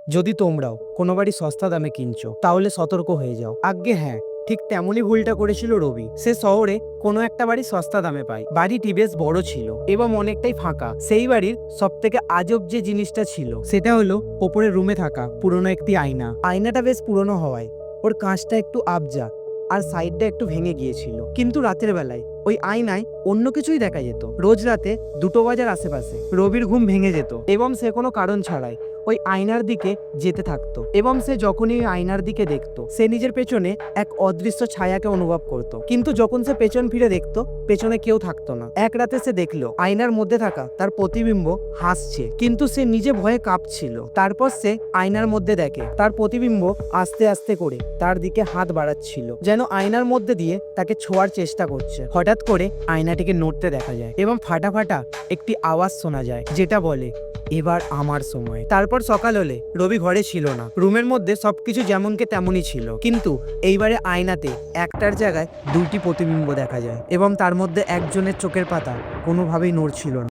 যদি তোমরাও কোনো বাড়ি সস্তা দামে কিনছো তাহলে সতর্ক হয়ে যাও। আজ্ঞে হ্যাঁ, ঠিক তেমনই ভুলটা করেছিল রবি। সে শহরে কোনো একটা বাড়ি সস্তা দামে পায়। বাড়িটি বেশ বড় ছিল এবং অনেকটাই ফাঁকা। সেই বাড়ির সব থেকে আজব যে জিনিসটা ছিল সেটা হলো ওপরের রুমে থাকা পুরনো একটি আয়না। আয়নাটা বেশ পুরনো হওয়ায় ওর কাঁচটা একটু আবজা আর সাইডটা একটু ভেঙে গিয়েছিল। কিন্তু রাতের বেলায় ওই আয়নায় অন্য কিছুই দেখা যেত। রোজ রাতে 2টো বাজার আশেপাশে রবির ঘুম ভেঙে যেত এবং সে কোনো কারণ ছাড়াই ওই আয়নার দিকে যেতে থাকতো। এবং সে যখনই ওই আয়নার দিকে দেখতো সে নিজের পেছনে এক অদৃশ্য ছায়াকে অনুভব করত। কিন্তু যখন সে পেছন ফিরে দেখতো পেছনে কেউ থাকতো না। এক রাতে সে দেখলো আয়নার মধ্যে থাকা তার প্রতিবিম্ব হাসছে, কিন্তু সে নিজে ভয়ে কাঁপছিল। তারপর সে আয়নার মধ্যে দেখে তার প্রতিবিম্ব আস্তে আস্তে করে তার দিকে হাত বাড়াচ্ছিল, যেন আয়নার মধ্যে দিয়ে তাকে ছোঁয়ার চেষ্টা করছে। হঠাৎ করে আয়নাটিকে নড়তে দেখা যায় এবং ফাটা ফাটা একটি আওয়াজ শোনা যায় যেটা বলে, এবার আমার সময়। তারপর সকাল হলে রবি ঘরে ছিল না। রুমের মধ্যে সবকিছু যেমনকে তেমনই ছিল, কিন্তু এইবারে আয়নাতে একটার জায়গায় 2টি প্রতিবিম্ব দেখা যায় এবং তার মধ্যে একজনের চোখের পাতা কোনোভাবেই নড়ছিল না।